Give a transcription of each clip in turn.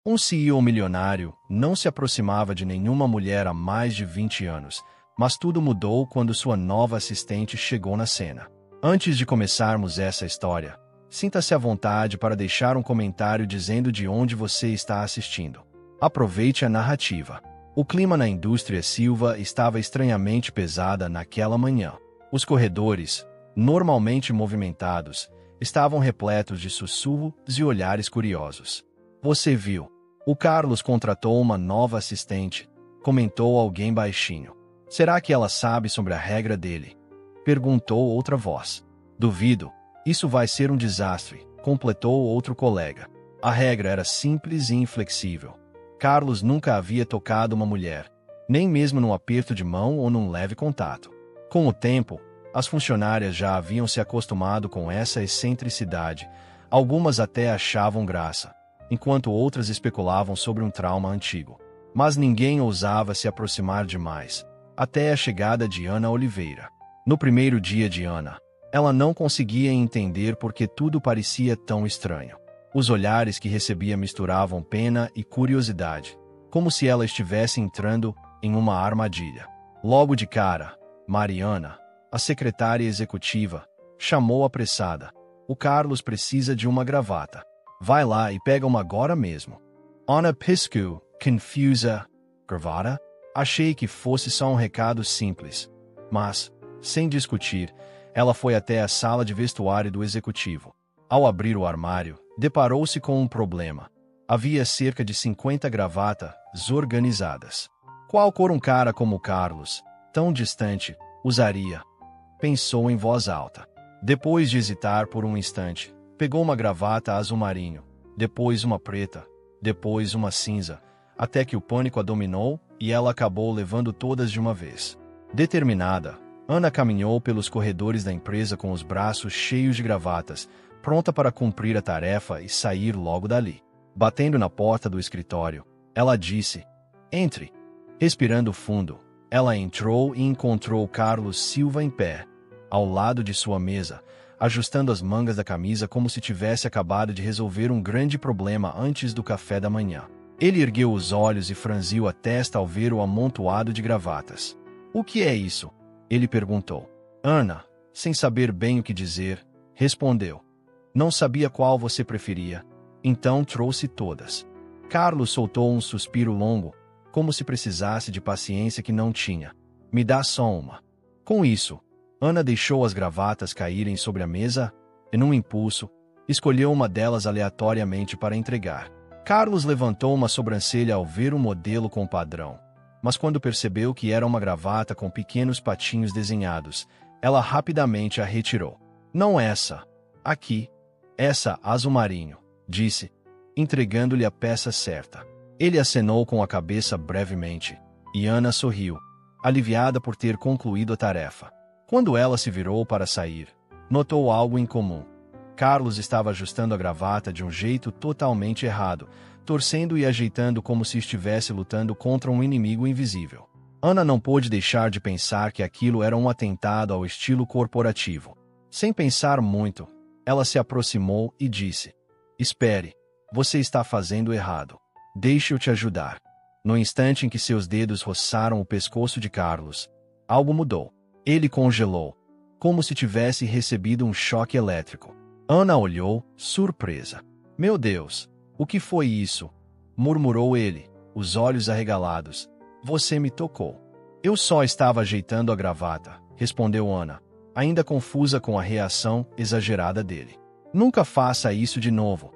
Um CEO milionário não se aproximava de nenhuma mulher há mais de 20 anos, mas tudo mudou quando sua nova assistente chegou na cena. Antes de começarmos essa história, sinta-se à vontade para deixar um comentário dizendo de onde você está assistindo. Aproveite a narrativa. O clima na indústria Silva estava estranhamente pesado naquela manhã. Os corredores, normalmente movimentados, estavam repletos de sussurros e olhares curiosos. Você viu? O Carlos contratou uma nova assistente, comentou alguém baixinho. Será que ela sabe sobre a regra dele? Perguntou outra voz. Duvido. Isso vai ser um desastre, completou outro colega. A regra era simples e inflexível. Carlos nunca havia tocado uma mulher, nem mesmo num aperto de mão ou num leve contato. Com o tempo, as funcionárias já haviam se acostumado com essa excentricidade, algumas até achavam graça, enquanto outras especulavam sobre um trauma antigo. Mas ninguém ousava se aproximar demais, até a chegada de Ana Oliveira. No primeiro dia de Ana, ela não conseguia entender por que tudo parecia tão estranho. Os olhares que recebia misturavam pena e curiosidade, como se ela estivesse entrando em uma armadilha. Logo de cara, Mariana, a secretária executiva, chamou apressada. O Carlos precisa de uma gravata. Vai lá e pega uma agora mesmo. Ana piscou, confusa. Gravata? Achei que fosse só um recado simples. Mas, sem discutir, ela foi até a sala de vestuário do executivo. Ao abrir o armário, deparou-se com um problema. Havia cerca de 50 gravatas organizadas. Qual cor um cara como Carlos, tão distante, usaria? Pensou em voz alta. Depois de hesitar por um instante, pegou uma gravata azul marinho, depois uma preta, depois uma cinza, até que o pânico a dominou e ela acabou levando todas de uma vez. Determinada, Ana caminhou pelos corredores da empresa com os braços cheios de gravatas, pronta para cumprir a tarefa e sair logo dali. Batendo na porta do escritório, ela disse: "Entre." Respirando fundo, ela entrou e encontrou Carlos Silva em pé, ao lado de sua mesa, ajustando as mangas da camisa como se tivesse acabado de resolver um grande problema antes do café da manhã. Ele ergueu os olhos e franziu a testa ao ver o amontoado de gravatas. "O que é isso?" ele perguntou. Ana, sem saber bem o que dizer, respondeu: "Não sabia qual você preferia, então trouxe todas." Carlos soltou um suspiro longo, como se precisasse de paciência que não tinha. "Me dá só uma." Com isso, Ana deixou as gravatas caírem sobre a mesa e, num impulso, escolheu uma delas aleatoriamente para entregar. Carlos levantou uma sobrancelha ao ver o modelo com padrão, mas quando percebeu que era uma gravata com pequenos patinhos desenhados, ela rapidamente a retirou. "Não essa. Aqui. Essa azul marinho", disse, entregando-lhe a peça certa. Ele acenou com a cabeça brevemente, e Ana sorriu, aliviada por ter concluído a tarefa. Quando ela se virou para sair, notou algo incomum. Carlos estava ajustando a gravata de um jeito totalmente errado, torcendo e ajeitando como se estivesse lutando contra um inimigo invisível. Ana não pôde deixar de pensar que aquilo era um atentado ao estilo corporativo. Sem pensar muito, ela se aproximou e disse: "Espere, você está fazendo errado. Deixe eu te ajudar." No instante em que seus dedos roçaram o pescoço de Carlos, algo mudou. Ele congelou, como se tivesse recebido um choque elétrico. Ana olhou, surpresa. "Meu Deus, o que foi isso?" murmurou ele, os olhos arregalados. "Você me tocou." "Eu só estava ajeitando a gravata", respondeu Ana, ainda confusa com a reação exagerada dele. "Nunca faça isso de novo",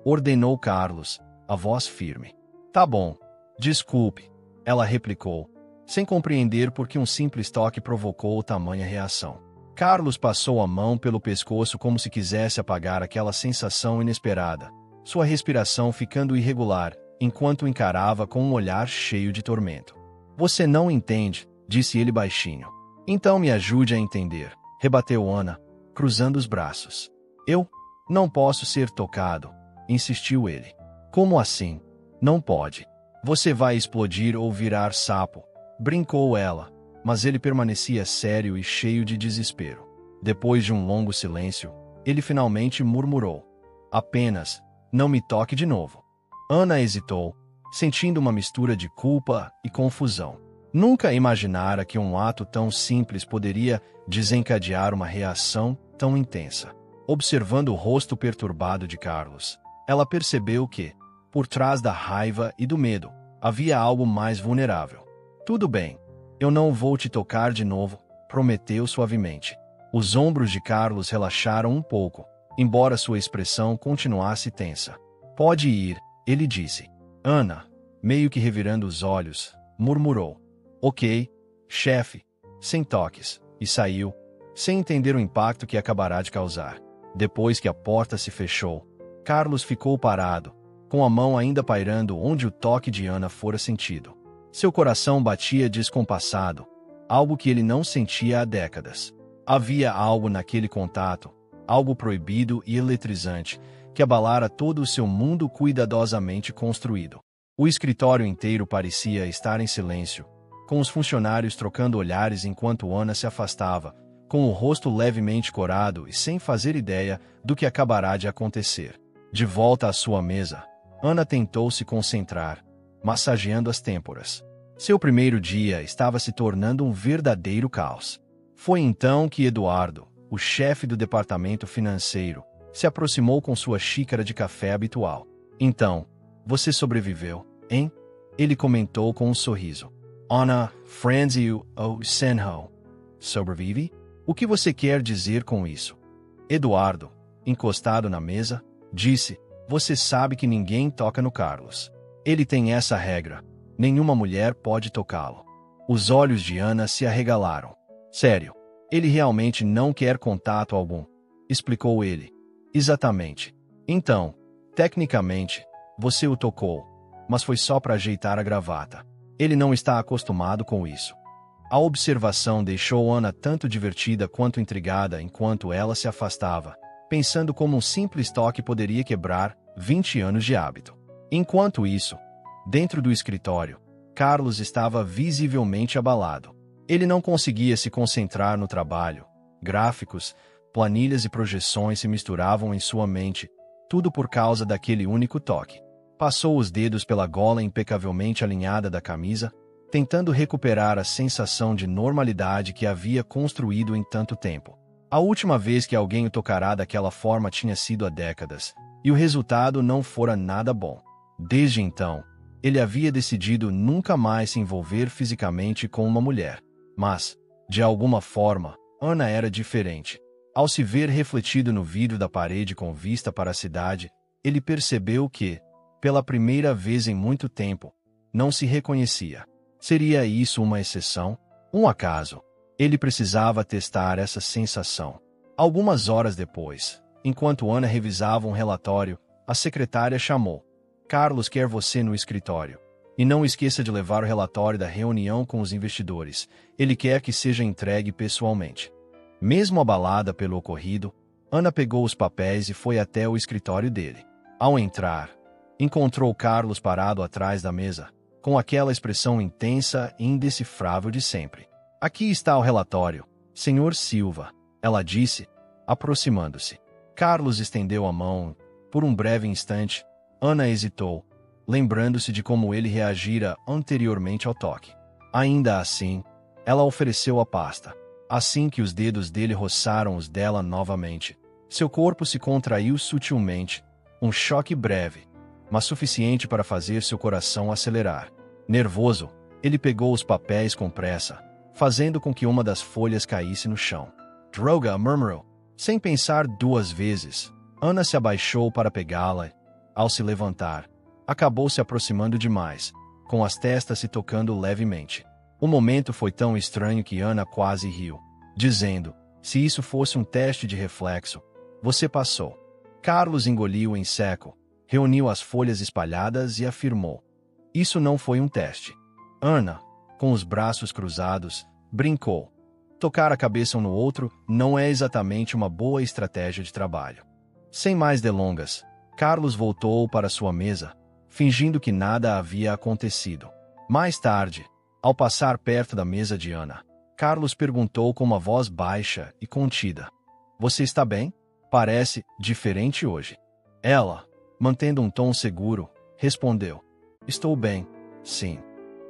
ordenou Carlos, a voz firme. "Tá bom. Desculpe", ela replicou, sem compreender por que um simples toque provocou tamanha reação. Carlos passou a mão pelo pescoço como se quisesse apagar aquela sensação inesperada, sua respiração ficando irregular, enquanto o encarava com um olhar cheio de tormento. "Você não entende", disse ele baixinho. "Então me ajude a entender", rebateu Ana, cruzando os braços. "Eu não posso ser tocado", insistiu ele. "Como assim? Não pode. Você vai explodir ou virar sapo", brincou ela, mas ele permanecia sério e cheio de desespero. Depois de um longo silêncio, ele finalmente murmurou: "Apenas, não me toque de novo." Ana hesitou, sentindo uma mistura de culpa e confusão. Nunca imaginara que um ato tão simples poderia desencadear uma reação tão intensa. Observando o rosto perturbado de Carlos, ela percebeu que, por trás da raiva e do medo, havia algo mais vulnerável. Tudo bem, eu não vou te tocar de novo, prometeu suavemente. Os ombros de Carlos relaxaram um pouco, embora sua expressão continuasse tensa. Pode ir, ele disse. Ana, meio que revirando os olhos, murmurou. Ok, chefe, sem toques, e saiu, sem entender o impacto que acabará de causar. Depois que a porta se fechou, Carlos ficou parado, com a mão ainda pairando onde o toque de Ana fora sentido. Seu coração batia descompassado, algo que ele não sentia há décadas. Havia algo naquele contato, algo proibido e eletrizante, que abalara todo o seu mundo cuidadosamente construído. O escritório inteiro parecia estar em silêncio, com os funcionários trocando olhares enquanto Ana se afastava, com o rosto levemente corado e sem fazer ideia do que acabará de acontecer. De volta à sua mesa, Ana tentou se concentrar, massageando as têmporas. Seu primeiro dia estava se tornando um verdadeiro caos. Foi então que Eduardo, o chefe do departamento financeiro, se aproximou com sua xícara de café habitual. Então, você sobreviveu, hein? Ele comentou com um sorriso. Ana, Franzio ou Senho. Sobrevive? O que você quer dizer com isso? Eduardo, encostado na mesa, disse, você sabe que ninguém toca no Carlos. Ele tem essa regra. Nenhuma mulher pode tocá-lo. Os olhos de Ana se arregalaram. Sério, ele realmente não quer contato algum, explicou ele. Exatamente. Então, tecnicamente, você o tocou, mas foi só para ajeitar a gravata. Ele não está acostumado com isso. A observação deixou Ana tanto divertida quanto intrigada enquanto ela se afastava, pensando como um simples toque poderia quebrar 20 anos de hábito. Enquanto isso, dentro do escritório, Carlos estava visivelmente abalado. Ele não conseguia se concentrar no trabalho. Gráficos, planilhas e projeções se misturavam em sua mente, tudo por causa daquele único toque. Passou os dedos pela gola impecavelmente alinhada da camisa, tentando recuperar a sensação de normalidade que havia construído em tanto tempo. A última vez que alguém o tocará daquela forma tinha sido há décadas, e o resultado não fora nada bom. Desde então, ele havia decidido nunca mais se envolver fisicamente com uma mulher. Mas, de alguma forma, Ana era diferente. Ao se ver refletido no vidro da parede com vista para a cidade, ele percebeu que, pela primeira vez em muito tempo, não se reconhecia. Seria isso uma exceção? Um acaso? Ele precisava testar essa sensação. Algumas horas depois, enquanto Ana revisava um relatório, a secretária chamou. Carlos quer você no escritório. E não esqueça de levar o relatório da reunião com os investidores. Ele quer que seja entregue pessoalmente. Mesmo abalada pelo ocorrido, Ana pegou os papéis e foi até o escritório dele. Ao entrar, encontrou Carlos parado atrás da mesa, com aquela expressão intensa e indecifrável de sempre. Aqui está o relatório, Sr. Silva, ela disse, aproximando-se. Carlos estendeu a mão. Por um breve instante, Ana hesitou, lembrando-se de como ele reagira anteriormente ao toque. Ainda assim, ela ofereceu a pasta. Assim que os dedos dele roçaram os dela novamente, seu corpo se contraiu sutilmente, um choque breve, mas suficiente para fazer seu coração acelerar. Nervoso, ele pegou os papéis com pressa, fazendo com que uma das folhas caísse no chão. Droga, murmurou. Sem pensar duas vezes, Ana se abaixou para pegá-la. Ao se levantar, acabou se aproximando demais, com as testas se tocando levemente. O momento foi tão estranho que Ana quase riu, dizendo, se isso fosse um teste de reflexo, você passou. Carlos engoliu em seco, reuniu as folhas espalhadas e afirmou, isso não foi um teste. Ana, com os braços cruzados, brincou. Tocar a cabeça um no outro não é exatamente uma boa estratégia de trabalho. Sem mais delongas, Carlos voltou para sua mesa, fingindo que nada havia acontecido. Mais tarde, ao passar perto da mesa de Ana, Carlos perguntou com uma voz baixa e contida. Você está bem? Parece diferente hoje. Ela, mantendo um tom seguro, respondeu. Estou bem, sim.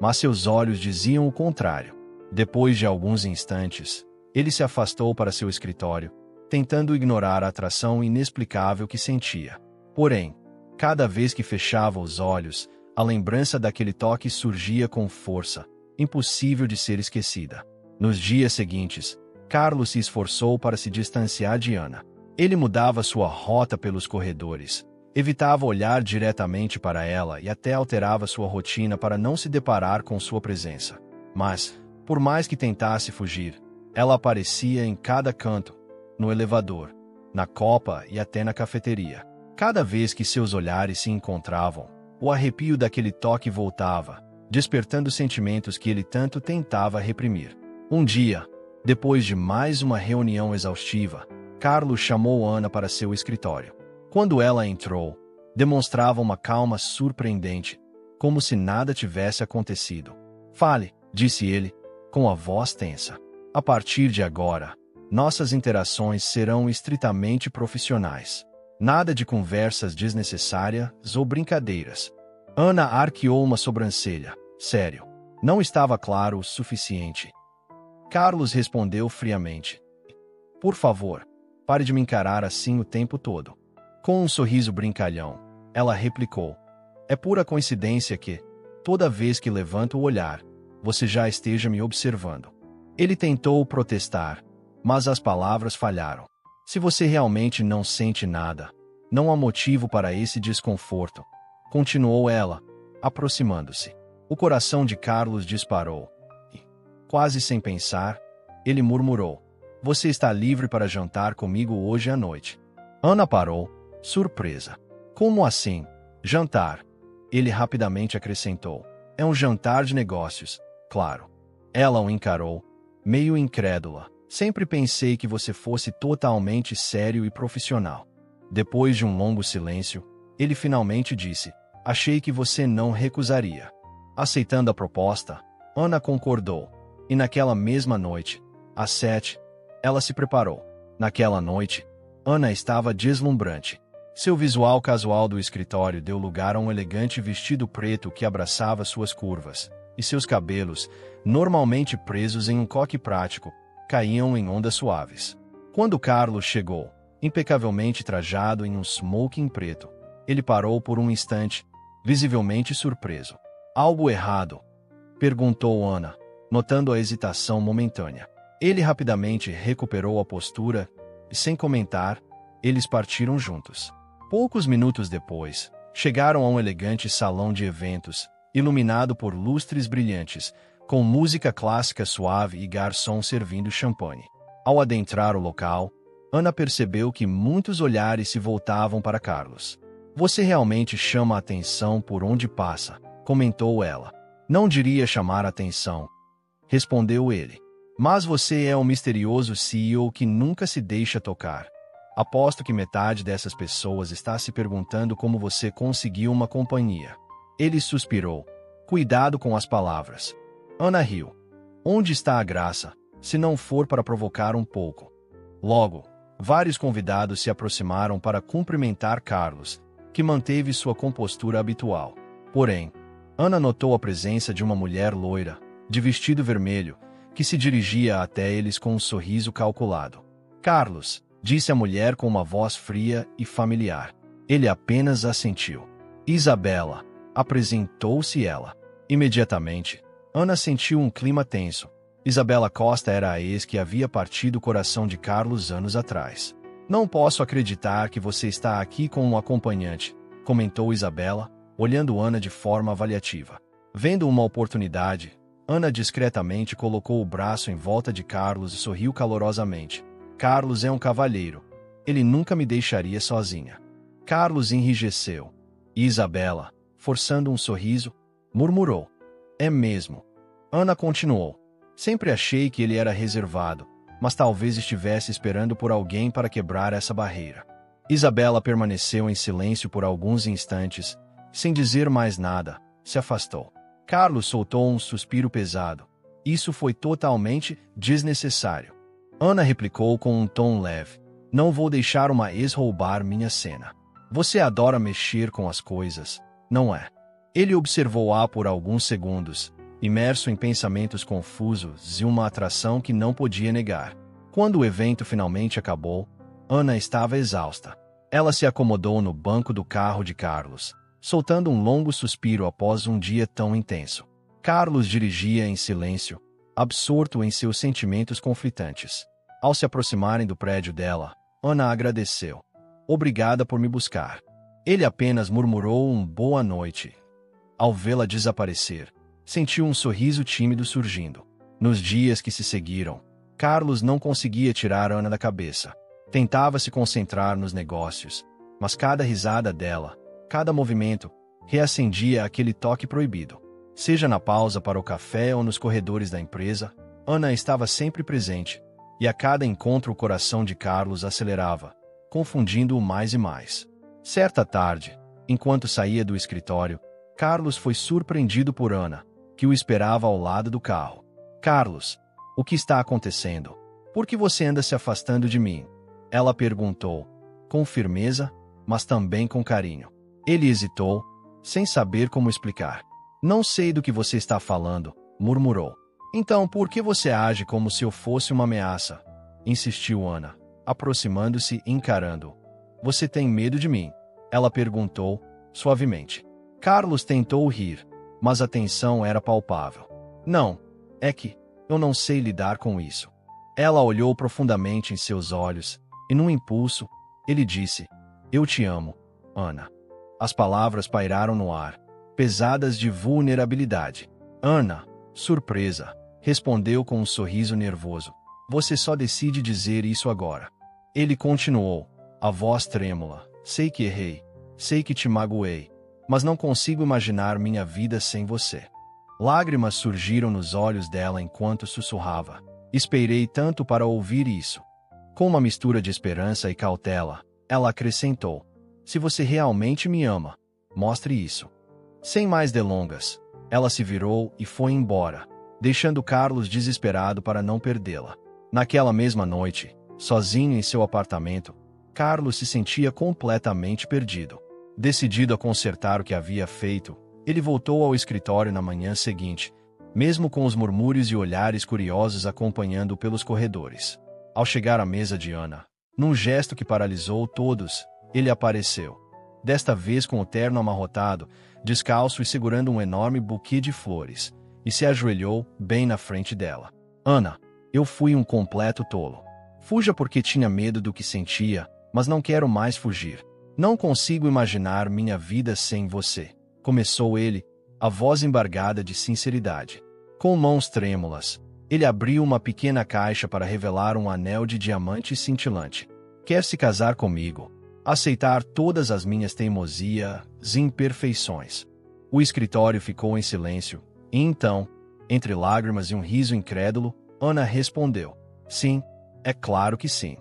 Mas seus olhos diziam o contrário. Depois de alguns instantes, ele se afastou para seu escritório, tentando ignorar a atração inexplicável que sentia. Porém, cada vez que fechava os olhos, a lembrança daquele toque surgia com força, impossível de ser esquecida. Nos dias seguintes, Carlos se esforçou para se distanciar de Ana. Ele mudava sua rota pelos corredores, evitava olhar diretamente para ela e até alterava sua rotina para não se deparar com sua presença. Mas, por mais que tentasse fugir, ela aparecia em cada canto, no elevador, na copa e até na cafeteria. Cada vez que seus olhares se encontravam, o arrepio daquele toque voltava, despertando sentimentos que ele tanto tentava reprimir. Um dia, depois de mais uma reunião exaustiva, Carlos chamou Ana para seu escritório. Quando ela entrou, demonstrava uma calma surpreendente, como se nada tivesse acontecido. Fale, disse ele, com a voz tensa. A partir de agora, nossas interações serão estritamente profissionais. Nada de conversas desnecessárias ou brincadeiras. Ana arqueou uma sobrancelha. Sério, não estava claro o suficiente. Carlos respondeu friamente. Por favor, pare de me encarar assim o tempo todo. Com um sorriso brincalhão, ela replicou. É pura coincidência que, toda vez que levanto o olhar, você já esteja me observando. Ele tentou protestar, mas as palavras falharam. Se você realmente não sente nada, não há motivo para esse desconforto, continuou ela, aproximando-se. O coração de Carlos disparou. E, quase sem pensar, ele murmurou. Você está livre para jantar comigo hoje à noite. Ana parou, surpresa. Como assim? Jantar? Ele rapidamente acrescentou. É um jantar de negócios, claro. Ela o encarou, meio incrédula. Sempre pensei que você fosse totalmente sério e profissional. Depois de um longo silêncio, ele finalmente disse, achei que você não recusaria. Aceitando a proposta, Ana concordou. E naquela mesma noite, às 7, ela se preparou. Naquela noite, Ana estava deslumbrante. Seu visual casual do escritório deu lugar a um elegante vestido preto que abraçava suas curvas, e seus cabelos, normalmente presos em um coque prático, caíam em ondas suaves. Quando Carlos chegou, impecavelmente trajado em um smoking preto, ele parou por um instante, visivelmente surpreso. Algo errado? Perguntou Ana, notando a hesitação momentânea. Ele rapidamente recuperou a postura e, sem comentar, eles partiram juntos. Poucos minutos depois, chegaram a um elegante salão de eventos, iluminado por lustres brilhantes, com música clássica suave e garçom servindo champanhe. Ao adentrar o local, Ana percebeu que muitos olhares se voltavam para Carlos. Você realmente chama a atenção por onde passa, comentou ela. Não diria chamar a atenção, respondeu ele. Mas você é um misterioso CEO que nunca se deixa tocar. Aposto que metade dessas pessoas está se perguntando como você conseguiu uma companhia. Ele suspirou. Cuidado com as palavras. Ana riu. Onde está a graça, se não for para provocar um pouco? Logo, vários convidados se aproximaram para cumprimentar Carlos, que manteve sua compostura habitual. Porém, Ana notou a presença de uma mulher loira, de vestido vermelho, que se dirigia até eles com um sorriso calculado. Carlos, disse a mulher com uma voz fria e familiar. Ele apenas assentiu. Isabela, apresentou-se ela. Imediatamente, Ana sentiu um clima tenso. Isabela Costa era a ex que havia partido o coração de Carlos anos atrás. Não posso acreditar que você está aqui com um acompanhante, comentou Isabela, olhando Ana de forma avaliativa. Vendo uma oportunidade, Ana discretamente colocou o braço em volta de Carlos e sorriu calorosamente. Carlos é um cavalheiro. Ele nunca me deixaria sozinha. Carlos enrijeceu. E Isabela, forçando um sorriso, murmurou. É mesmo. Ana continuou. Sempre achei que ele era reservado, mas talvez estivesse esperando por alguém para quebrar essa barreira. Isabela permaneceu em silêncio por alguns instantes, sem dizer mais nada, se afastou. Carlos soltou um suspiro pesado. Isso foi totalmente desnecessário. Ana replicou com um tom leve. Não vou deixar uma ex roubar minha cena. Você adora mexer com as coisas, não é? Ele observou-a por alguns segundos, imerso em pensamentos confusos e uma atração que não podia negar. Quando o evento finalmente acabou, Ana estava exausta. Ela se acomodou no banco do carro de Carlos, soltando um longo suspiro após um dia tão intenso. Carlos dirigia em silêncio, absorto em seus sentimentos conflitantes. Ao se aproximarem do prédio dela, Ana agradeceu. Obrigada por me buscar. Ele apenas murmurou um boa noite. Ao vê-la desaparecer, sentiu um sorriso tímido surgindo. Nos dias que se seguiram, Carlos não conseguia tirar Ana da cabeça. Tentava se concentrar nos negócios, mas cada risada dela, cada movimento, reacendia aquele toque proibido. Seja na pausa para o café ou nos corredores da empresa, Ana estava sempre presente, e a cada encontro o coração de Carlos acelerava, confundindo-o mais e mais. Certa tarde, enquanto saía do escritório, Carlos foi surpreendido por Ana, que o esperava ao lado do carro. Carlos, o que está acontecendo? Por que você anda se afastando de mim? Ela perguntou, com firmeza, mas também com carinho. Ele hesitou, sem saber como explicar. Não sei do que você está falando, murmurou. Então por que você age como se eu fosse uma ameaça? Insistiu Ana, aproximando-se e encarando-o. Você tem medo de mim? Ela perguntou, suavemente. Carlos tentou rir, mas a tensão era palpável. Não, é que eu não sei lidar com isso. Ela olhou profundamente em seus olhos, e num impulso, ele disse, eu te amo, Ana. As palavras pairaram no ar, pesadas de vulnerabilidade. Ana, surpresa, respondeu com um sorriso nervoso. Você só decide dizer isso agora. Ele continuou, a voz trêmula. Sei que errei, sei que te magoei, mas não consigo imaginar minha vida sem você. Lágrimas surgiram nos olhos dela enquanto sussurrava. Esperei tanto para ouvir isso. Com uma mistura de esperança e cautela, ela acrescentou, se você realmente me ama, mostre isso. Sem mais delongas, ela se virou e foi embora, deixando Carlos desesperado para não perdê-la. Naquela mesma noite, sozinho em seu apartamento, Carlos se sentia completamente perdido. Decidido a consertar o que havia feito, ele voltou ao escritório na manhã seguinte, mesmo com os murmúrios e olhares curiosos acompanhando-o pelos corredores. Ao chegar à mesa de Ana, num gesto que paralisou todos, ele apareceu. Desta vez com o terno amarrotado, descalço e segurando um enorme buquê de flores, e se ajoelhou bem na frente dela. Ana, eu fui um completo tolo. Fuja porque tinha medo do que sentia, mas não quero mais fugir. Não consigo imaginar minha vida sem você. Começou ele, a voz embargada de sinceridade. Com mãos trêmulas, ele abriu uma pequena caixa para revelar um anel de diamante cintilante. Quer se casar comigo? Aceitar todas as minhas teimosias e imperfeições? O escritório ficou em silêncio, e então, entre lágrimas e um riso incrédulo, Ana respondeu. Sim, é claro que sim.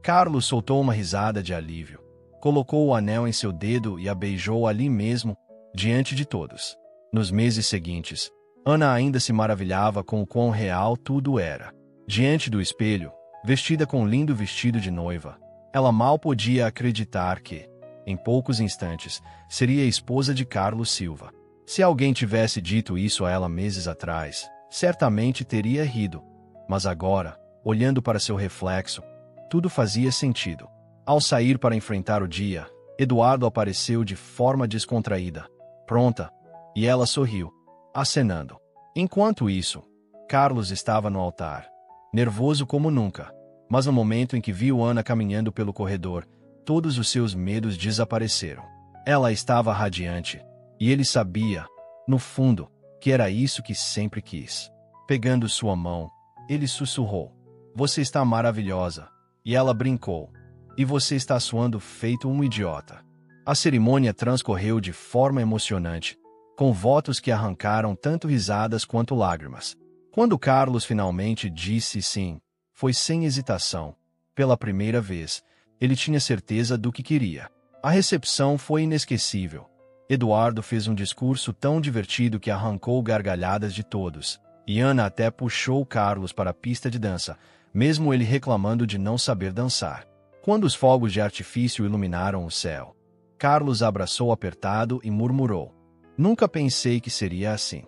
Carlos soltou uma risada de alívio. Colocou o anel em seu dedo e a beijou ali mesmo, diante de todos. Nos meses seguintes, Ana ainda se maravilhava com o quão real tudo era. Diante do espelho, vestida com um lindo vestido de noiva, ela mal podia acreditar que, em poucos instantes, seria a esposa de Carlos Silva. Se alguém tivesse dito isso a ela meses atrás, certamente teria rido. Mas agora, olhando para seu reflexo, tudo fazia sentido. Ao sair para enfrentar o dia, Eduardo apareceu de forma descontraída, pronta, e ela sorriu, acenando. Enquanto isso, Carlos estava no altar, nervoso como nunca, mas no momento em que viu Ana caminhando pelo corredor, todos os seus medos desapareceram. Ela estava radiante, e ele sabia, no fundo, que era isso que sempre quis. Pegando sua mão, ele sussurrou, você está maravilhosa, e ela brincou, e você está suando feito um idiota. A cerimônia transcorreu de forma emocionante, com votos que arrancaram tanto risadas quanto lágrimas. Quando Carlos finalmente disse sim, foi sem hesitação. Pela primeira vez, ele tinha certeza do que queria. A recepção foi inesquecível. Eduardo fez um discurso tão divertido que arrancou gargalhadas de todos, e Ana até puxou Carlos para a pista de dança, mesmo ele reclamando de não saber dançar. Quando os fogos de artifício iluminaram o céu, Carlos abraçou apertado e murmurou: "Nunca pensei que seria assim."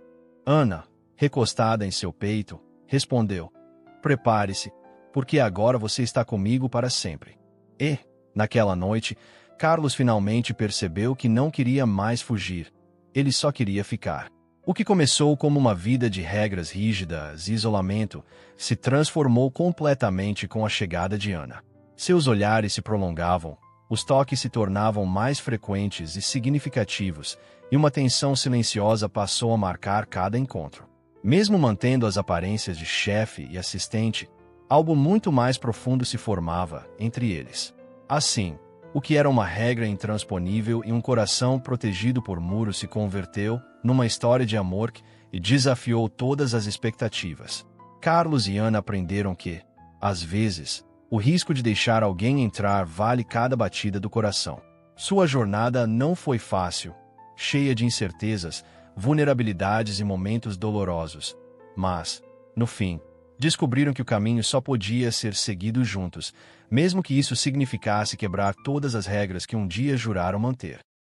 Ana, recostada em seu peito, respondeu: "Prepare-se, porque agora você está comigo para sempre." E, naquela noite, Carlos finalmente percebeu que não queria mais fugir. Ele só queria ficar. O que começou como uma vida de regras rígidas e isolamento se transformou completamente com a chegada de Ana. Seus olhares se prolongavam, os toques se tornavam mais frequentes e significativos, e uma tensão silenciosa passou a marcar cada encontro. Mesmo mantendo as aparências de chefe e assistente, algo muito mais profundo se formava entre eles. Assim, o que era uma regra intransponível e um coração protegido por muros se converteu numa história de amor que desafiou todas as expectativas. Carlos e Ana aprenderam que, às vezes, o risco de deixar alguém entrar vale cada batida do coração. Sua jornada não foi fácil, cheia de incertezas, vulnerabilidades e momentos dolorosos. Mas, no fim, descobriram que o caminho só podia ser seguido juntos, mesmo que isso significasse quebrar todas as regras que um dia juraram manter.